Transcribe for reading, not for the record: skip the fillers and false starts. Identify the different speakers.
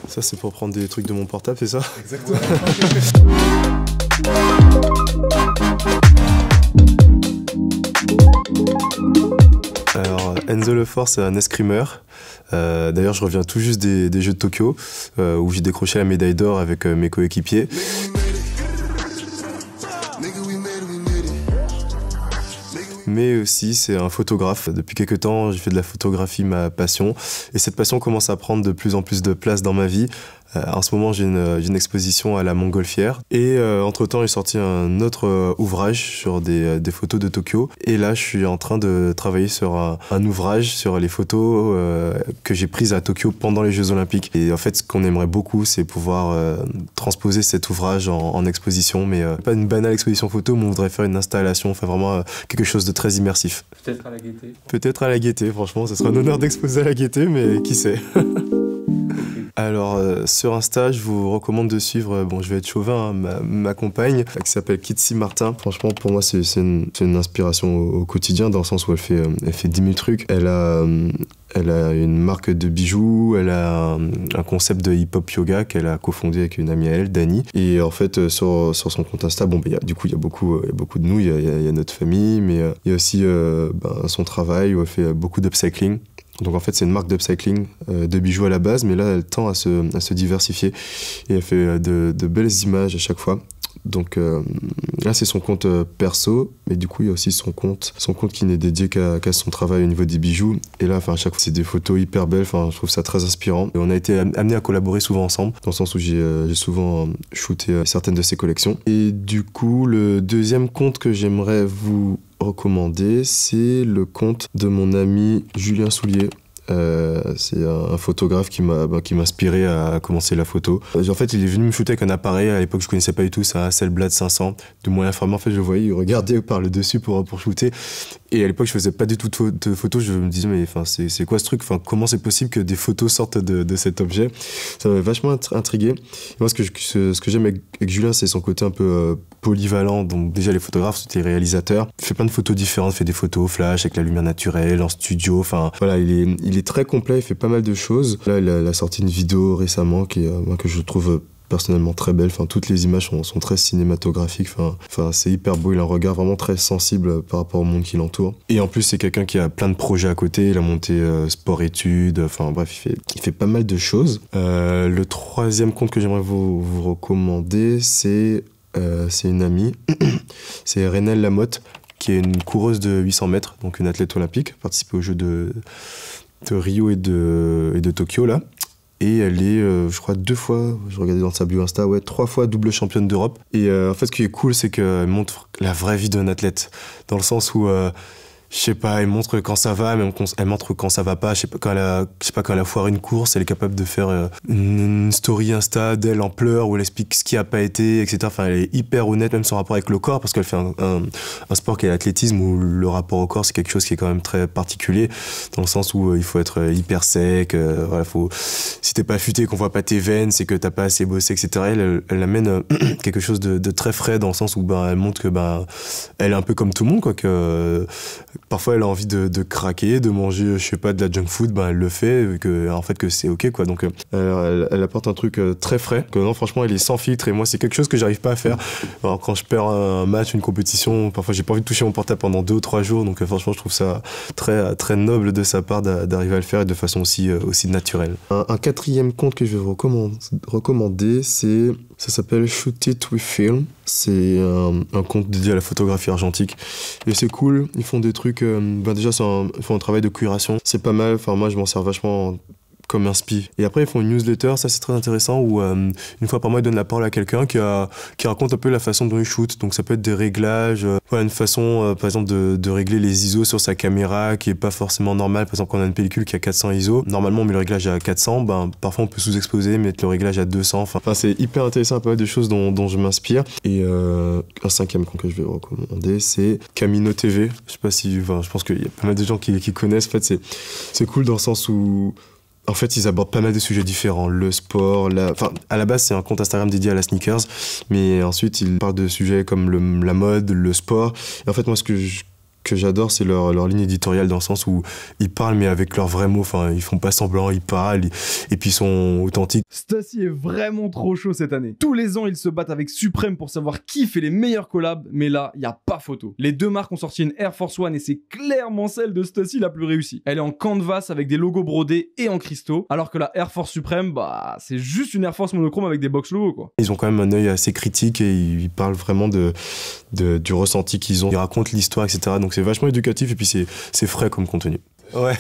Speaker 1: Ça, c'est pour prendre des trucs de mon portable, c'est ça?
Speaker 2: Exactement.
Speaker 1: Alors, Enzo Lefort, c'est un escrimeur. D'ailleurs, je reviens tout juste des Jeux de Tokyo, où j'ai décroché la médaille d'or avec mes coéquipiers. Mais aussi, c'est un photographe. Depuis quelques temps, j'ai fait de la photographie ma passion. Et cette passion commence à prendre de plus en plus de place dans ma vie. En ce moment, j'ai une exposition à la Montgolfière. Et entre-temps, j'ai sorti un autre ouvrage sur des photos de Tokyo. Et là, je suis en train de travailler sur un ouvrage sur les photos que j'ai prises à Tokyo pendant les Jeux Olympiques. Et en fait, ce qu'on aimerait beaucoup, c'est pouvoir transposer cet ouvrage en exposition. Mais pas une banale exposition photo, mais on voudrait faire une installation, enfin vraiment quelque chose de très immersif.
Speaker 2: Peut-être à la Gaîté.
Speaker 1: Peut-être à la Gaîté, franchement, ce serait un honneur d'exposer à la Gaîté, mais qui sait. Alors, sur Insta, je vous recommande de suivre, bon, je vais être chauvin, hein, ma compagne, qui s'appelle Kitsi Martin. Franchement, pour moi, c'est une inspiration au quotidien, dans le sens où elle fait 10 000 trucs. Elle a une marque de bijoux, elle a un concept de hip-hop yoga qu'elle a cofondé avec une amie à elle, Dani. Et en fait, sur son compte Insta, bon, bah, du coup, il y a beaucoup de nous, il y a notre famille, mais il y a aussi son travail où elle fait beaucoup d'upcycling. Donc en fait, c'est une marque d'upcycling de bijoux à la base, mais là, elle tend à se diversifier et elle fait de belles images à chaque fois. Donc là, c'est son compte perso, mais du coup, il y a aussi son compte qui n'est dédié qu'à son travail au niveau des bijoux. Et là, à chaque fois, c'est des photos hyper belles. Je trouve ça très inspirant. Et on a été amenés à collaborer souvent ensemble, dans le sens où j'ai souvent shooté certaines de ses collections. Et du coup, le deuxième compte que j'aimerais vous recommander, c'est le compte de mon ami Julien Soulier. C'est un photographe qui m'a inspiré à commencer la photo. En fait, il est venu me shooter avec un appareil. À l'époque, je connaissais pas du tout. C'est un Hasselblad 500. De moyen formant, en fait, je le voyais, il regardait par le dessus pour shooter. Et à l'époque, je faisais pas du tout de photos. Je me disais, mais c'est quoi ce truc? Comment c'est possible que des photos sortent de cet objet? Ça m'avait vachement intrigué. Et moi, ce que j'aime avec Julien, c'est son côté un peu polyvalent. Donc déjà, les photographes, c'était réalisateurs. Il fait plein de photos différentes. Il fait des photos flash avec la lumière naturelle, en studio. Enfin, voilà, il est très complet. Il fait pas mal de choses. Là, il a sorti une vidéo récemment que je trouve personnellement très belle. Toutes les images sont très cinématographiques. C'est hyper beau. Il a un regard vraiment très sensible par rapport au monde qui l'entoure. Et en plus, c'est quelqu'un qui a plein de projets à côté. Il a monté sport-études. Bref, il fait pas mal de choses. Le troisième compte que j'aimerais vous recommander, c'est une amie. C'est Renelle Lamotte, qui est une coureuse de 800 mètres, donc une athlète olympique, participée aux Jeux de Rio et de Tokyo, là. Et elle est, je crois, 2 fois, je regardais dans sa bio Insta, 3 fois double championne d'Europe. Et en fait, ce qui est cool, c'est qu'elle montre la vraie vie d'un athlète. Dans le sens où, je sais pas, elle montre quand ça va, mais elle montre quand ça va pas. Je sais pas, quand elle a foiré une course, elle est capable de faire une story Insta d'elle en pleurs où elle explique ce qui a pas été, etc. Elle est hyper honnête, même son rapport avec le corps, parce qu'elle fait un sport qui est l'athlétisme, où le rapport au corps, c'est quelque chose qui est quand même très particulier, dans le sens où il faut être hyper sec, si t'es pas affûté, qu'on voit pas tes veines, c'est que t'as pas assez bossé, etc. Elle amène quelque chose de très frais, dans le sens où elle montre que elle est un peu comme tout le monde, quoi, que parfois elle a envie de craquer, de manger, je sais pas, de la junk food, elle le fait, que c'est ok, quoi. Donc elle apporte un truc très frais, que non, franchement, elle est sans filtre, et moi c'est quelque chose que j'arrive pas à faire. Alors, quand je perds un match, une compétition, parfois j'ai pas envie de toucher mon portable pendant 2 ou 3 jours, donc franchement je trouve ça très, très noble de sa part d'arriver à le faire, et de façon aussi naturelle. Un quatrième compte que je vais vous recommander, ça s'appelle Shoot It With Film. C'est un compte dédié à la photographie argentique. Et c'est cool, ils font des trucs... déjà, ils font un travail de curation. C'est pas mal, moi je m'en sers vachement comme inspi. Et après, ils font une newsletter, ça c'est très intéressant, où une fois par mois, ils donnent la parole à quelqu'un qui raconte un peu la façon dont ils shootent. Donc ça peut être des réglages, une façon, par exemple, de régler les ISO sur sa caméra, qui est pas forcément normale. Par exemple, quand on a une pellicule qui a 400 ISO, normalement on met le réglage à 400, parfois on peut sous-exposer, mettre le réglage à 200. C'est hyper intéressant, pas mal de choses dont je m'inspire. Et un cinquième compte que je vais vous recommander, c'est Camino TV. Je sais pas si, je pense qu'il y a pas mal de gens qui connaissent. En fait, c'est cool dans le sens où en fait, ils abordent pas mal de sujets différents. Le sport, à la base, c'est un compte Instagram dédié à la sneakers, mais ensuite, ils parlent de sujets comme la mode, le sport. Et en fait, moi, ce que que j'adore, c'est leur ligne éditoriale dans le sens où ils parlent mais avec leurs vrais mots. Enfin, ils font pas semblant, ils parlent et puis ils sont authentiques.
Speaker 2: Stussy est vraiment trop chaud cette année. Tous les ans, ils se battent avec Supreme pour savoir qui fait les meilleurs collabs, mais là, y a pas photo. Les deux marques ont sorti une Air Force One et c'est clairement celle de Stussy la plus réussie. Elle est en canvas avec des logos brodés et en cristaux, alors que la Air Force Supreme, bah, c'est juste une Air Force monochrome avec des box logos, quoi.
Speaker 1: Ils ont quand même un œil assez critique et ils parlent vraiment du ressenti qu'ils ont. Ils racontent l'histoire, etc. Donc c'est vachement éducatif et puis c'est frais comme contenu. Ouais.